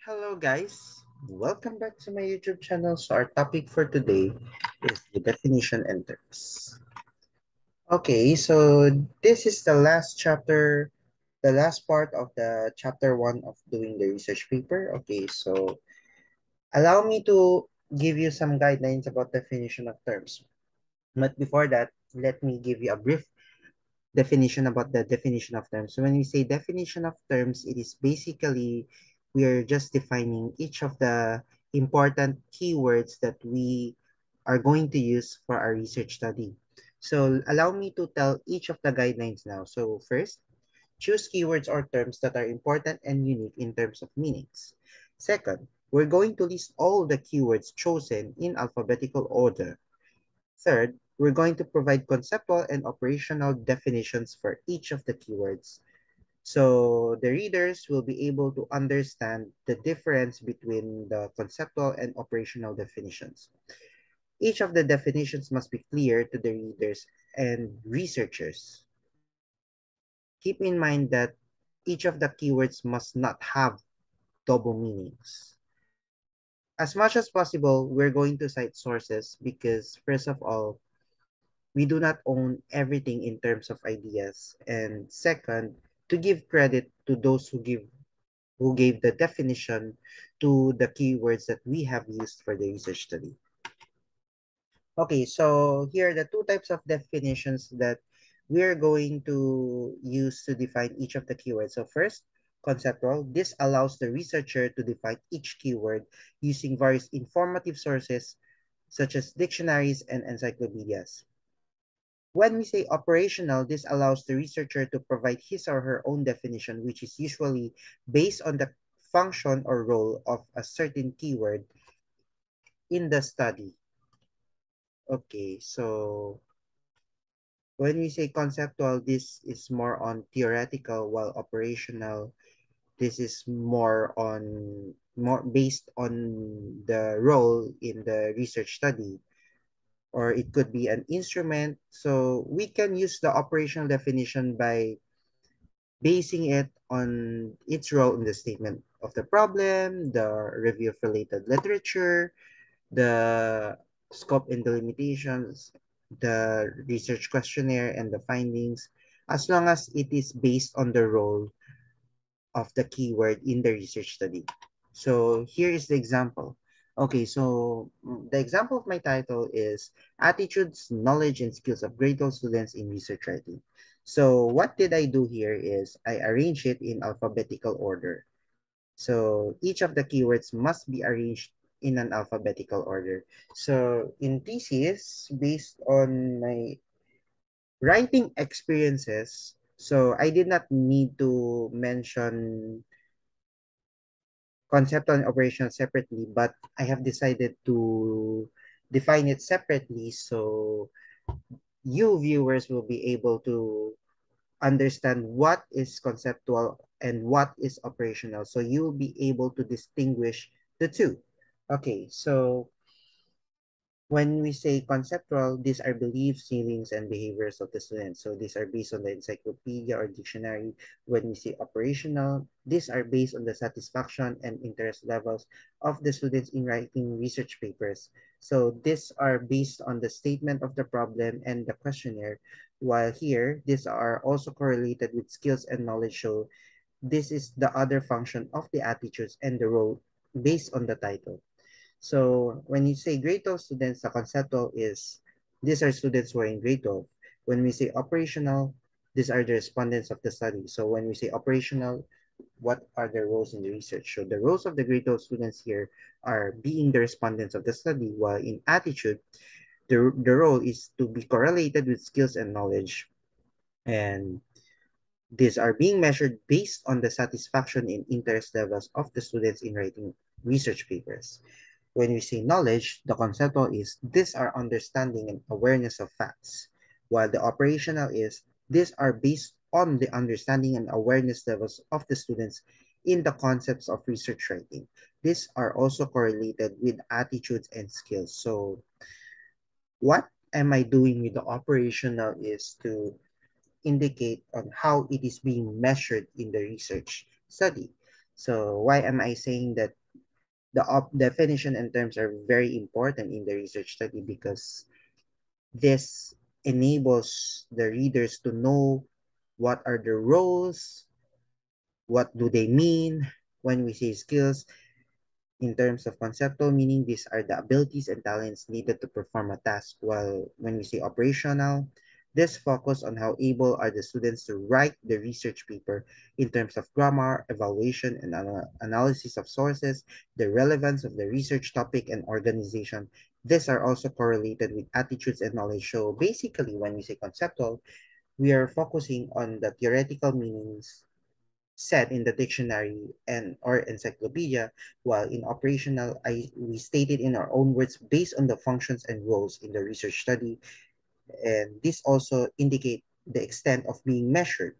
Hello guys, welcome back to my YouTube channel. So our topic for today is the definition and terms. Okay, so this is the last chapter, the last part of the chapter 1 of doing the research paper. Okay, so allow me to give you some guidelines about definition of terms. But before that, let me give you a brief definition about the definition of terms. So when we say definition of terms, it is basically we are just defining each of the important keywords that we are going to use for our research study. So allow me to tell each of the guidelines now. So first, choose keywords or terms that are important and unique in terms of meanings. Second, we're going to list all the keywords chosen in alphabetical order. Third, we're going to provide conceptual and operational definitions for each of the keywords. So the readers will be able to understand the difference between the conceptual and operational definitions. Each of the definitions must be clear to the readers and researchers. Keep in mind that each of the keywords must not have double meanings. As much as possible, we're going to cite sources because, first of all, we do not own everything in terms of ideas. And second, to give credit to those who gave the definition to the keywords that we have used for the research study. Okay, so here are the two types of definitions that we're going to use to define each of the keywords. So first, conceptual. This allows the researcher to define each keyword using various informative sources such as dictionaries and encyclopedias. When we say operational, this allows the researcher to provide his or her own definition, which is usually based on the function or role of a certain keyword in the study. Okay, so when we say conceptual, this is more on theoretical, while operational, this is more based on the role in the research study, or it could be an instrument. So we can use the operational definition by basing it on its role in the statement of the problem, the review of related literature, the scope and the limitations, the research questionnaire, and the findings, as long as it is based on the role of the keyword in the research study. So here is the example. Okay, so the example of my title is Attitudes, Knowledge, and Skills of Grade 12 Students in Research Writing. So what did I do here is I arrange it in alphabetical order. So each of the keywords must be arranged in an alphabetical order. So in thesis, based on my writing experiences, so I did not need to mention conceptual and operational separately, but I have decided to define it separately so you viewers will be able to understand what is conceptual and what is operational. So you'll be able to distinguish the two. Okay, so when we say conceptual, these are beliefs, feelings, and behaviors of the students. So these are based on the encyclopedia or dictionary. When we say operational, these are based on the satisfaction and interest levels of the students in writing research papers. So these are based on the statement of the problem and the questionnaire. While here, these are also correlated with skills and knowledge. So this is the other function of the attitudes and the role based on the title. So when you say grade 12 students, the conceptual is these are students who are in grade 12. When we say operational, these are the respondents of the study. So when we say operational, what are their roles in the research? So the roles of the grade 12 students here are being the respondents of the study, while in attitude, the role is to be correlated with skills and knowledge. And these are being measured based on the satisfaction and interest levels of the students in writing research papers. When we say knowledge, the conceptual is these are understanding and awareness of facts, while the operational is these are based on the understanding and awareness levels of the students in the concepts of research writing. These are also correlated with attitudes and skills. So what am I doing with the operational is to indicate on how it is being measured in the research study. So why am I saying that the definition and terms are very important in the research study? Because this enables the readers to know what are the roles, what do they mean when we say skills. In terms of conceptual meaning, these are the abilities and talents needed to perform a task, while when we say operational, this focus on how able are the students to write the research paper in terms of grammar, evaluation, and analysis of sources, the relevance of the research topic, and organization. These are also correlated with attitudes and knowledge. So basically, when we say conceptual, we are focusing on the theoretical meanings set in the dictionary and or encyclopedia, while in operational, we stated in our own words based on the functions and roles in the research study, and this also indicate the extent of being measured.